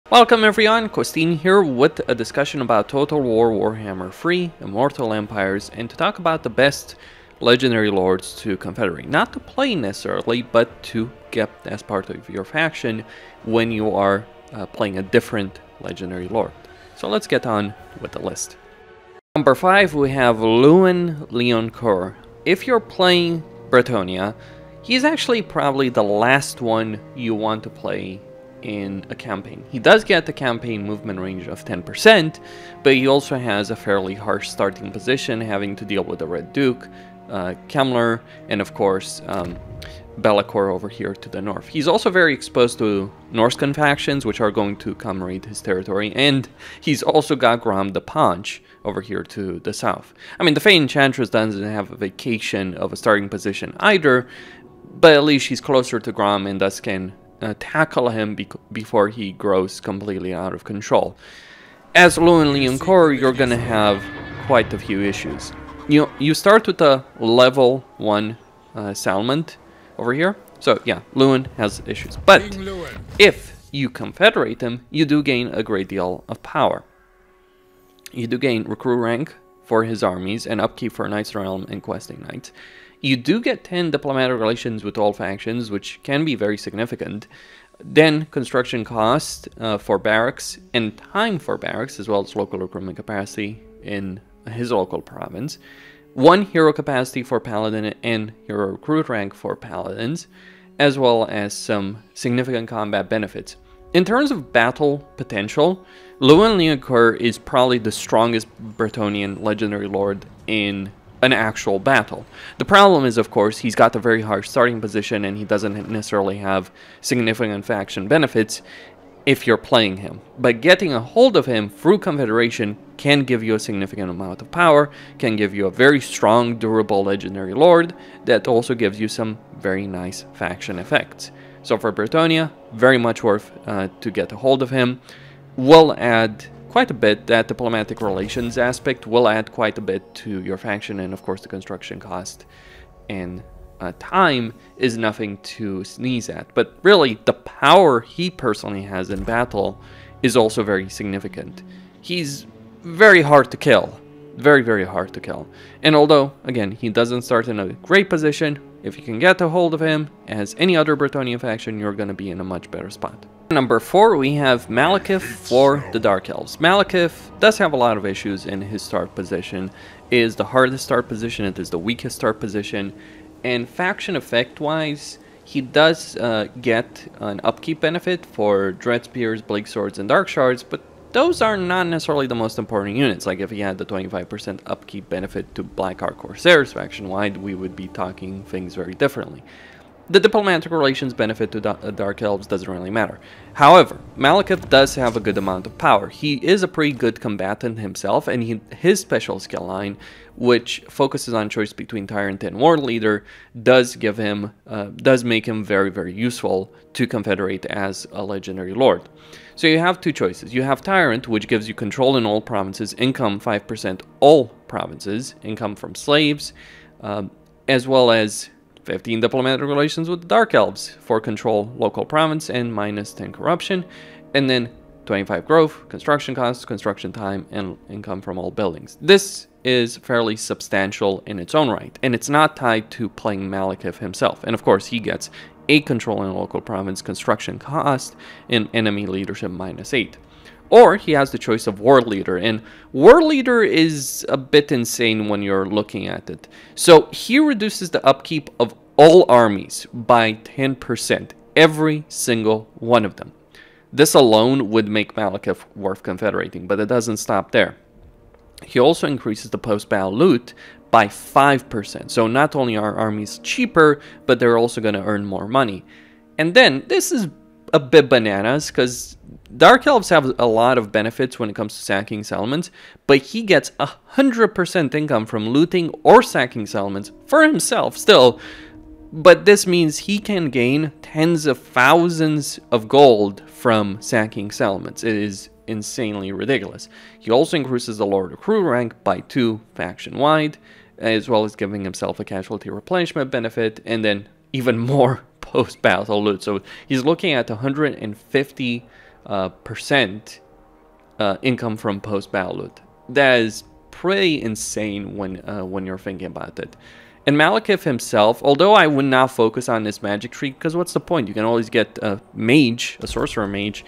Welcome everyone, Costin here with a discussion about Total War Warhammer 3, Immortal Empires, and to talk about the best legendary lords to Confederate. Not to play necessarily, but to get as part of your faction when you are playing a different legendary lord. So let's get on with the list. Number 5 we have Louen Leoncoeur. If you're playing Bretonnia, he's actually probably the last one you want to play in a campaign. He does get the campaign movement range of 10%, but he also has a fairly harsh starting position, having to deal with the Red Duke, Kemmler, and of course Be'lakor over here to the north. He's also very exposed to Norscan factions, which are going to come raid his territory, and he's also got Grom the Paunch over here to the south. I mean, the Fey Enchantress doesn't have a vacation of a starting position either, but at least she's closer to Grom and thus can tackle him before he grows completely out of control. As Louen Leoncoeur, you're going to have quite a few issues. You start with a level 1 Salmond over here. So yeah, Louen has issues. But if you confederate him, you do gain a great deal of power. You do gain recruit rank for his armies and upkeep for Knights of the Realm and questing knights. You do get 10 diplomatic relations with all factions, which can be very significant. Then construction cost for barracks and time for barracks, as well as local recruitment capacity in his local province. 1 hero capacity for paladin and hero recruit rank for paladins, as well as some significant combat benefits. In terms of battle potential, Louen Leoncoeur is probably the strongest Bretonnian legendary lord in an actual battle. The problem is, of course, he's got a very harsh starting position and he doesn't necessarily have significant faction benefits if you're playing him. But getting a hold of him through Confederation can give you a significant amount of power, can give you a very strong, durable legendary lord that also gives you some very nice faction effects. So for Bretonnia, very much worth to get a hold of him. Will add quite a bit. That diplomatic relations aspect will add quite a bit to your faction, and of course the construction cost and time is nothing to sneeze at. But really, the power he personally has in battle is also very significant. He's very hard to kill. Very, very hard to kill. And although, again, he doesn't start in a great position, if you can get a hold of him, as any other Bretonnian faction, you're going to be in a much better spot. Number 4, we have Malekith for the Dark Elves. Malekith does have a lot of issues in his start position. It is the hardest start position, it is the weakest start position, and faction effect-wise, he does get an upkeep benefit for Dread Spears, Blade Swords, and Dark Shards, but those are not necessarily the most important units. Like if he had the 25% upkeep benefit to Black Ark Corsairs faction-wide, we would be talking things very differently. The diplomatic relations benefit to Dark Elves doesn't really matter. However, Malekith does have a good amount of power. He is a pretty good combatant himself, and his special skill line, which focuses on choice between Tyrant and War Leader, does make him very, very useful to Confederate as a legendary lord. So you have two choices. You have Tyrant, which gives you control in all provinces, income 5% all provinces, income from slaves, as well as 15 diplomatic relations with the Dark Elves for control local province and minus 10 corruption, and then 25 growth, construction costs, construction time, and income from all buildings. This is fairly substantial in its own right, and it's not tied to playing Malekith himself. And of course, he gets 8 control in local province, construction cost, and enemy leadership minus 8. Or he has the choice of War Leader, and War Leader is a bit insane when you're looking at it. So he reduces the upkeep of all armies by 10%, every single one of them. This alone would make Malekith worth confederating, but it doesn't stop there. He also increases the post-battle loot by 5%. So not only are armies cheaper, but they're also going to earn more money. And then, this is a bit bananas, because Dark Elves have a lot of benefits when it comes to sacking settlements, but he gets 100% income from looting or sacking settlements for himself still. But this means he can gain tens of thousands of gold from sacking settlements. It is insanely ridiculous. He also increases the Lord of Crew rank by 2 faction-wide, as well as giving himself a casualty replenishment benefit, and then even more post-battle loot. So he's looking at 150 percent income from post-battle loot. That is pretty insane when you're thinking about it. And Malekith himself, although I would not focus on this magic tree, because what's the point? You can always get a mage, a sorcerer mage,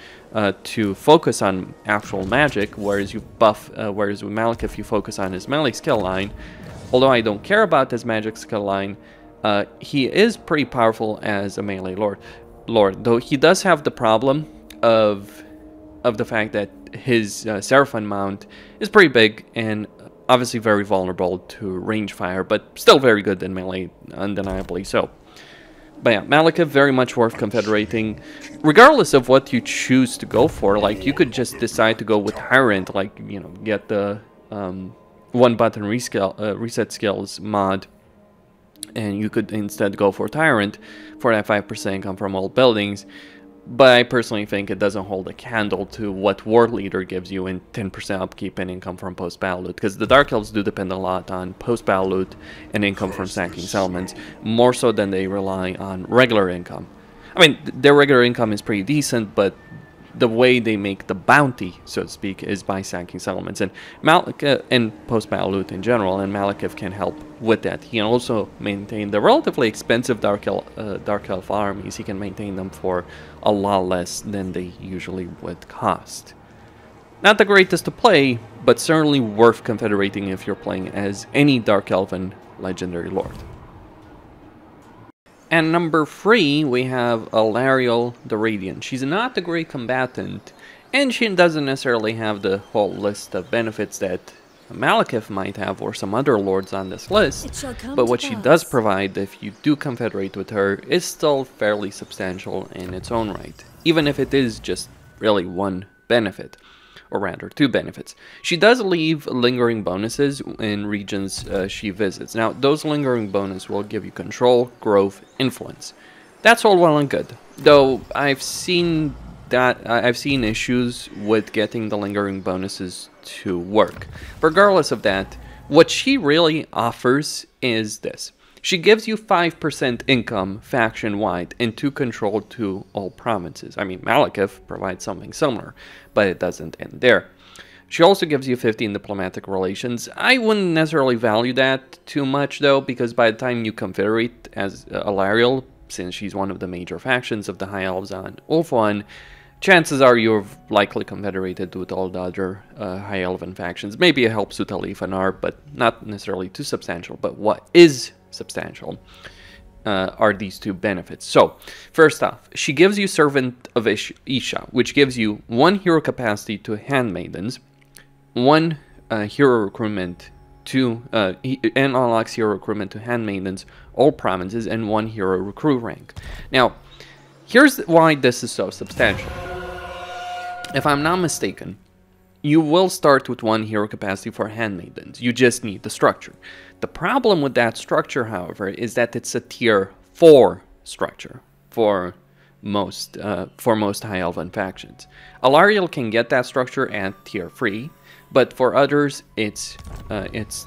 to focus on actual magic, whereas whereas with Malekith you focus on his melee skill line. Although I don't care about his magic skill line, he is pretty powerful as a melee lord. Though he does have the problem of the fact that his Seraphon mount is pretty big and obviously very vulnerable to range fire, but still very good in melee, undeniably so. But yeah, Malekith very much worth confederating, regardless of what you choose to go for. Like, you could just decide to go with Tyrant, like, you know, get the one button reset skills mod, and you could instead go for Tyrant for that 5% income from all buildings. But I personally think it doesn't hold a candle to what War Leader gives you in 10% upkeep and income from post-battle loot, because the Dark Elves do depend a lot on post-battle loot and income from sacking settlements, more so than they rely on regular income. I mean, their regular income is pretty decent, but the way they make the bounty, so to speak, is by sacking settlements, and Malekith and post-battle loot in general, and Malekith can help with that. He can also maintain the relatively expensive Dark Elf armies. He can maintain them for a lot less than they usually would cost. Not the greatest to play, but certainly worth confederating if you're playing as any Dark Elven legendary lord. And number 3, we have Alarielle the Radiant. She's not a great combatant, and she doesn't necessarily have the whole list of benefits that Malekith might have, or some other lords on this list. But what she does provide, if you do confederate with her, is still fairly substantial in its own right, even if it is just really one benefit. Or rather, 2 benefits. She does leave lingering bonuses in regions she visits. Now, those lingering bonuses will give you control, growth, influence. That's all well and good. Though I've seen issues with getting the lingering bonuses to work. Regardless of that, what she really offers is this. She gives you 5% income faction-wide and 2 control to all provinces. I mean, Malekith provides something similar, but it doesn't end there. She also gives you 15 diplomatic relations. I wouldn't necessarily value that too much, though, because by the time you confederate as Alarielle, since she's one of the major factions of the High Elves on Ulthuan, chances are you're likely confederated with all the other High Elven factions. Maybe it helps with Alifanar, but not necessarily too substantial. But what is substantial are these 2 benefits. So, first off, she gives you Servant of Isha, which gives you 1 hero capacity to handmaidens, 1 hero recruitment to and unlocks hero recruitment to handmaidens, all provinces, and 1 hero recruit rank. Now, here's why this is so substantial. If I'm not mistaken, you will start with 1 hero capacity for handmaidens. You just need the structure. The problem with that structure, however, is that it's a tier 4 structure for most High Elven factions. Alarielle can get that structure at tier 3, but for others, it's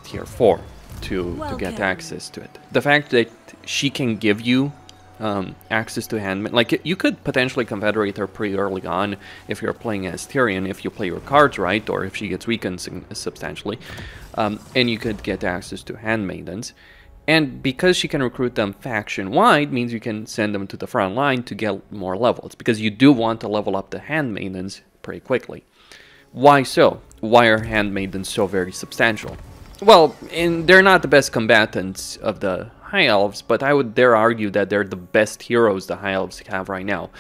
tier 4 to get access to it. The fact that she can give you access to handmaid, like, you could potentially confederate her pretty early on if you're playing as Tyrion, if you play your cards right, or if she gets weakened substantially, and you could get access to handmaidens. And because she can recruit them faction-wide, means you can send them to the front line to get more levels, because you do want to level up the handmaidens pretty quickly. Why so? Why are handmaidens so very substantial? Well, they're not the best combatants of the High Elves, but I would dare argue that they're the best heroes the High Elves have right now.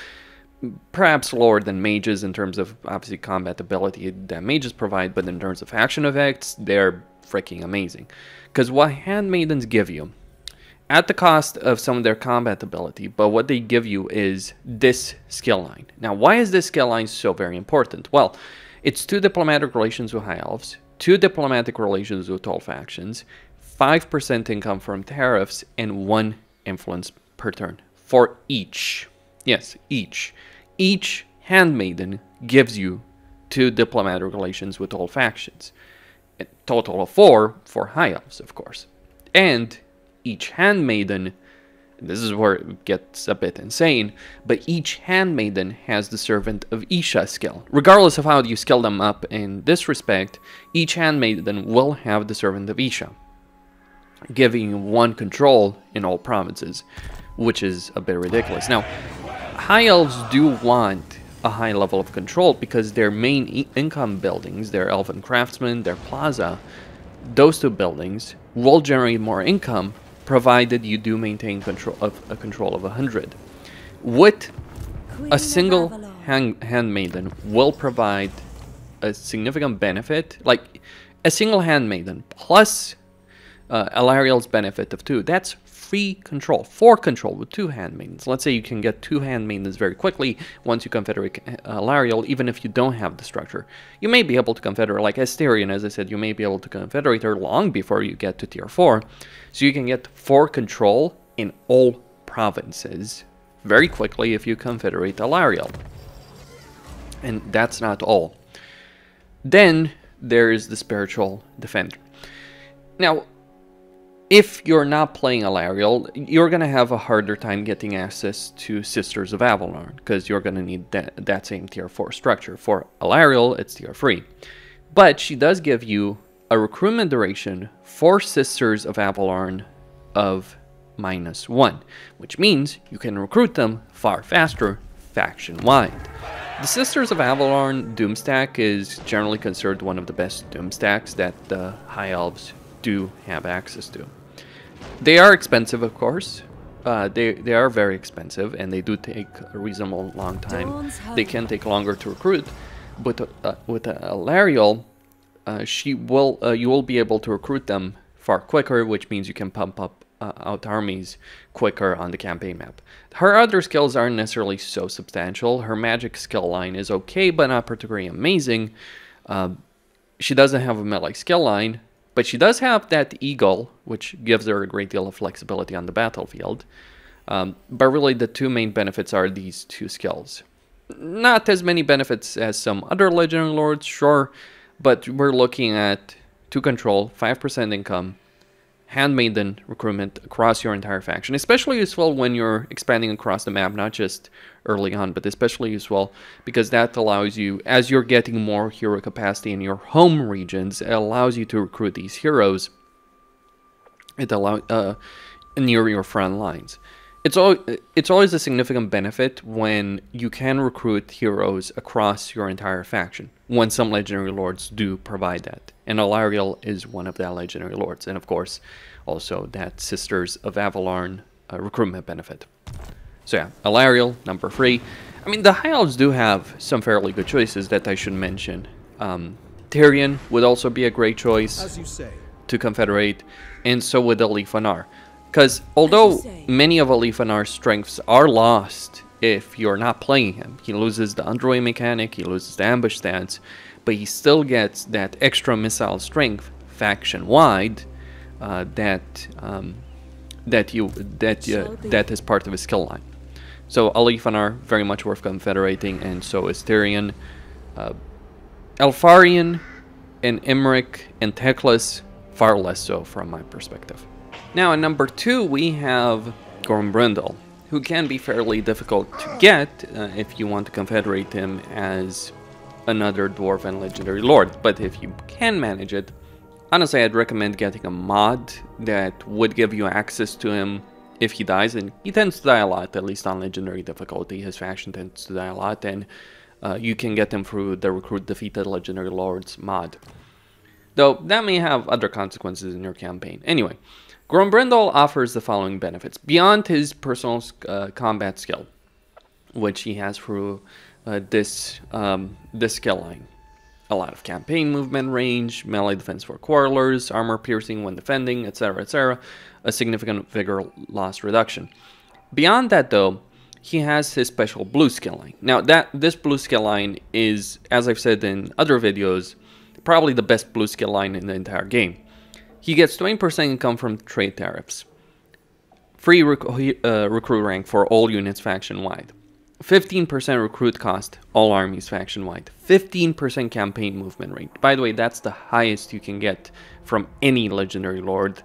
Perhaps lower than mages in terms of, obviously, combat ability that mages provide, but in terms of faction effects, they're freaking amazing. Because what handmaidens give you, at the cost of some of their combat ability, but what they give you is this skill line. Now, why is this skill line so very important? Well, it's 2 diplomatic relations with High Elves, 2 diplomatic relations with all factions, 5% income from tariffs, and 1 influence per turn for each. Yes, each. Each handmaiden gives you 2 diplomatic relations with all factions. A total of 4 for High Elves, of course. And each handmaiden this is where it gets a bit insane, but each handmaiden has the Servant of Isha skill. Regardless of how you skill them up in this respect, each handmaiden will have the Servant of Isha, giving you 1 control in all provinces, which is a bit ridiculous. Now, High Elves do want a high level of control because their main income buildings, their Elven Craftsmen, their Plaza, those 2 buildings will generate more income provided you do maintain control of 100. With a single handmaiden will provide a significant benefit, like a single handmaiden plus Alarielle's benefit of 2. That's free control, 4 control with 2 handmaidens. Let's say you can get 2 handmaidens very quickly once you confederate Alarielle, even if you don't have the structure. You may be able to confederate, like Asterion, as I said, you may be able to confederate her long before you get to tier 4. So you can get 4 control in all provinces very quickly if you confederate Alarielle. And that's not all. Then there is the Spiritual Defender. Now, if you're not playing Alarielle, you're going to have a harder time getting access to Sisters of Avalon, because you're going to need that same tier 4 structure. For Alarielle, it's tier 3. But she does give you a recruitment duration for Sisters of Avalon of -1, which means you can recruit them far faster faction-wide. The Sisters of Avalon Doom stack is generally considered one of the best Doom stacks that the High Elves do have access to. They are expensive, of course. They are very expensive, and they do take a reasonable long time. They can take longer to recruit, but with Alarielle, you will be able to recruit them far quicker, which means you can pump up out armies quicker on the campaign map. Her other skills aren't necessarily so substantial. Her magic skill line is okay, but not particularly amazing. She doesn't have a melee skill line, but she does have that eagle, which gives her a great deal of flexibility on the battlefield. But really, the 2 main benefits are these 2 skills. Not as many benefits as some other Legendary Lords, sure, but we're looking at 2 control, 5% income, handmaiden recruitment across your entire faction. Especially useful when you're expanding across the map, not just early on, but especially useful because that allows you, as you're getting more hero capacity in your home regions, it allows you to recruit these heroes. It allows near your front lines. It's always a significant benefit when you can recruit heroes across your entire faction, when some Legendary Lords do provide that. And Alarielle is one of that Legendary Lords, and of course, also that Sisters of Avalon recruitment benefit. So yeah, Alarielle, number 3. I mean, the High Elves do have some fairly good choices that I should mention. Tyrion would also be a great choice, as you say, to confederate, and so would Alifanar. Because although many of Alifanar's strengths are lost if you're not playing him, he loses the underway mechanic, he loses the ambush stats, but he still gets that extra missile strength faction-wide that is part of his skill line. So Alifanar, very much worth confederating, and so is Tyrion. Elfarion and Imric and Teclis, far less so from my perspective. Now, at number 2, we have Grombrindal, who can be fairly difficult to get if you want to confederate him as another Dwarven Legendary Lord. But if you can manage it, honestly, I'd recommend getting a mod that would give you access to him if he dies. And he tends to die a lot, at least on Legendary difficulty. His faction tends to die a lot, and you can get him through the Recruit Defeated Legendary Lords mod. Though that may have other consequences in your campaign. Anyway, Grombrindal offers the following benefits. Beyond his personal combat skill, which he has through this skill line. A lot of campaign movement range, melee defense for quarrelers, armor piercing when defending, etc., etc. A significant vigor loss reduction. Beyond that, though, he has his special blue skill line. Now, this blue skill line is, as I've said in other videos, probably the best blue skill line in the entire game. He gets 20% income from trade tariffs, free recruit rank for all units faction-wide, 15% recruit cost, all armies faction-wide, 15% campaign movement rate. By the way, that's the highest you can get from any Legendary Lord,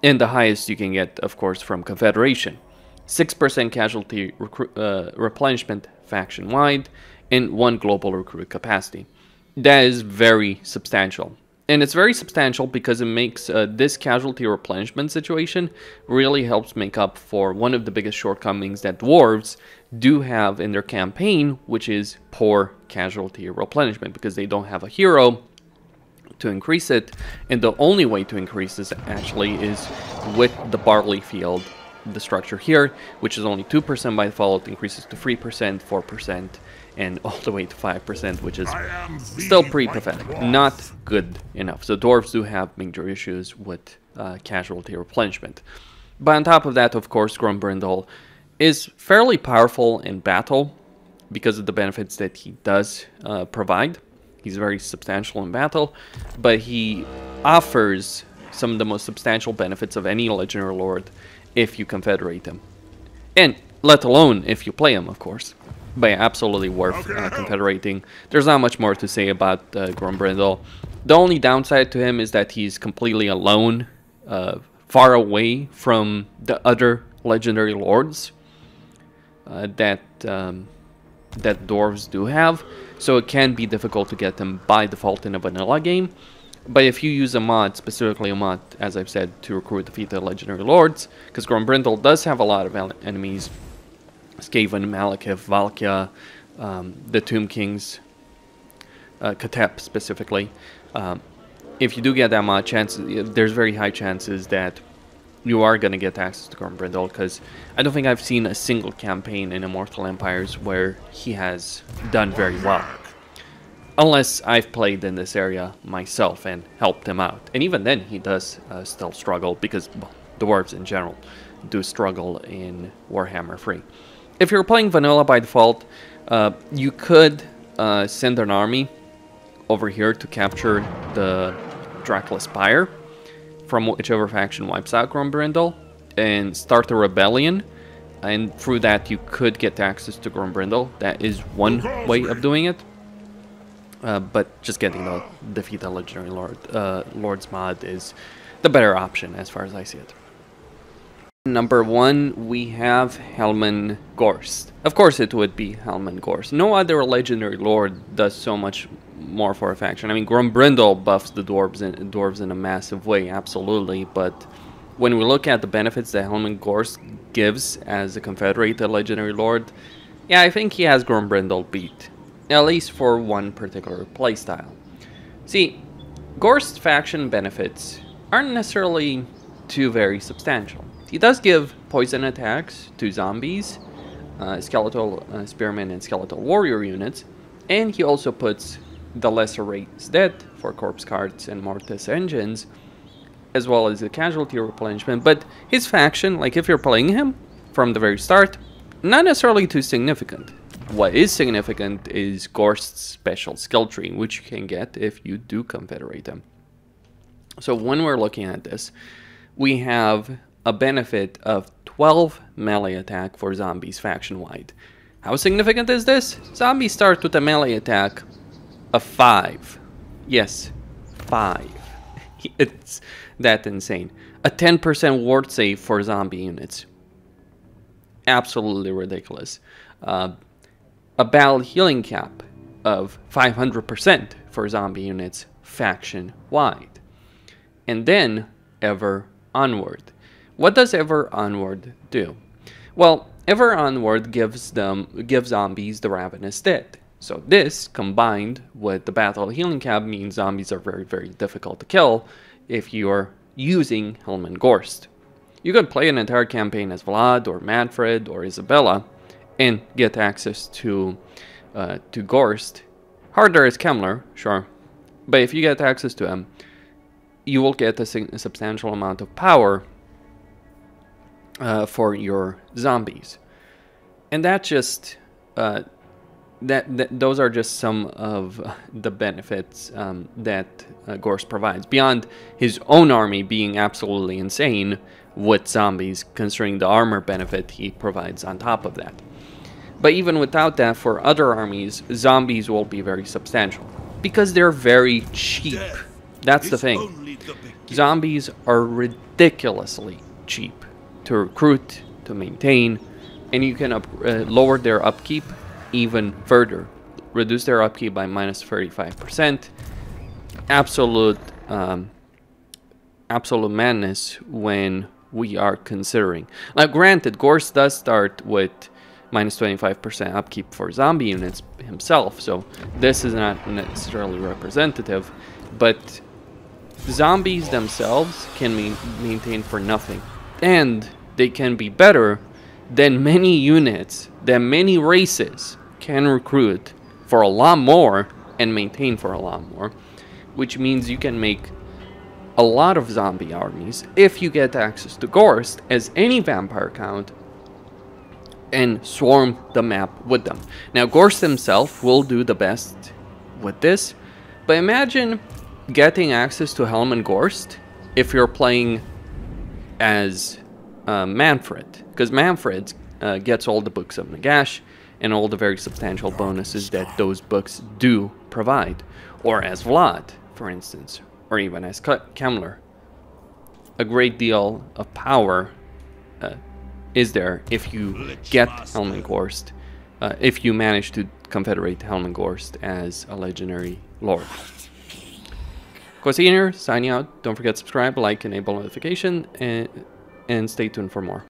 and the highest you can get, of course, from Confederation. 6% casualty replenishment faction-wide, and 1 global recruit capacity. That is very substantial. And it's very substantial because it makes this casualty replenishment situation really helps make up for one of the biggest shortcomings that dwarves do have in their campaign, which is poor casualty replenishment, because they don't have a hero to increase it, and the only way to increase this actually is with the barley field, the structure here, which is only 2% by default, increases to 3%, 4%, and all the way to 5%, which is still pretty pathetic. Not good enough. So dwarves do have major issues with casualty replenishment. But on top of that, of course, Grombrindal is fairly powerful in battle because of the benefits that he does provide. He's very substantial in battle, but he offers some of the most substantial benefits of any legendary lord if you confederate him. And let alone if you play him, of course. But yeah, absolutely worth confederating. There's not much more to say about Grombrindal. The only downside to him is that he's completely alone, far away from the other legendary lords that dwarves do have. So it can be difficult to get them by default in a vanilla game. But if you use a mod, specifically a mod, as I've said, to recruit defeated legendary lords, because Grombrindal does have a lot of enemies, Skaven, Malekith, Valkia, the Tomb Kings, Katep specifically. If you do get that mod, there's very high chances that you are going to get access to Grombrindal, because I don't think I've seen a single campaign in Immortal Empires where he has done very well. Unless I've played in this area myself and helped him out. And even then, he does still struggle, because well, dwarves in general do struggle in Warhammer 3. If you're playing vanilla by default, you could send an army over here to capture the Dracula Spire from whichever faction wipes out Grombrindal and start a rebellion. And through that, you could get access to Grombrindal. That is one way of doing it. But just getting the defeat the legendary lord's mod is the better option as far as I see it. Number 1, we have Helman Ghorst. Of course it would be Helman Ghorst. No other legendary lord does so much more for a faction. I mean, Grombrindal buffs the dwarves in a massive way, absolutely, but when we look at the benefits that Helman Ghorst gives as a confederate legendary lord, yeah, I think he has Grombrindal beat. At least for one particular playstyle. See, Ghorst's faction benefits aren't necessarily too very substantial. He does give poison attacks to zombies, skeletal spearmen and skeletal warrior units, and he also puts the lesser rates dead for corpse carts and mortis engines, as well as the casualty replenishment. But his faction, like if you're playing him from the very start, not necessarily too significant. What is significant is Ghorst's special skill tree, which you can get if you do confederate him. So when we're looking at this, we have a benefit of 12 melee attack for zombies faction-wide. How significant is this? Zombies start with a melee attack of 5. Yes, 5. It's that insane. A 10% ward save for zombie units. Absolutely ridiculous. A battle healing cap of 500% for zombie units faction-wide. And then Ever Onward. What does Ever Onward do? Well, Ever Onward gives zombies the Ravenous Dead. So this, combined with the battle healing cap, means zombies are very, very difficult to kill if you're using Helman Ghorst. You could play an entire campaign as Vlad or Manfred or Isabella and get access to Ghorst. Harder as Kemmler, sure, but if you get access to him, you will get a substantial amount of power for your zombies. And that just those are just some of the benefits that Ghorst provides, beyond his own army being absolutely insane with zombies, considering the armor benefit he provides on top of that. But even without that, for other armies, zombies will be very substantial, because they're very cheap. That's the thing. Zombies are ridiculously cheap to recruit to maintain, and you can lower their upkeep even further. Reduce their upkeep by minus 35%. Absolute madness when we are considering. Now granted, Ghorst does start with minus 25% upkeep for zombie units himself, so this is not necessarily representative, but zombies themselves can be maintained for nothing, and they can be better than many units that many races can recruit for a lot more and maintain for a lot more, which means you can make a lot of zombie armies if you get access to Ghorst as any vampire count and swarm the map with them. Now Ghorst himself will do the best with this, but imagine getting access to Helman Ghorst if you're playing as Manfred, because Manfred gets all the books of Nagash and all the very substantial bonuses that those books do provide, or as Vlad, for instance, or even as Kemmler. A great deal of power is there if you get Helman Ghorst, if you manage to confederate Helman Ghorst as a legendary lord. Costin here, signing out. Don't forget to subscribe, like, enable notification, and stay tuned for more.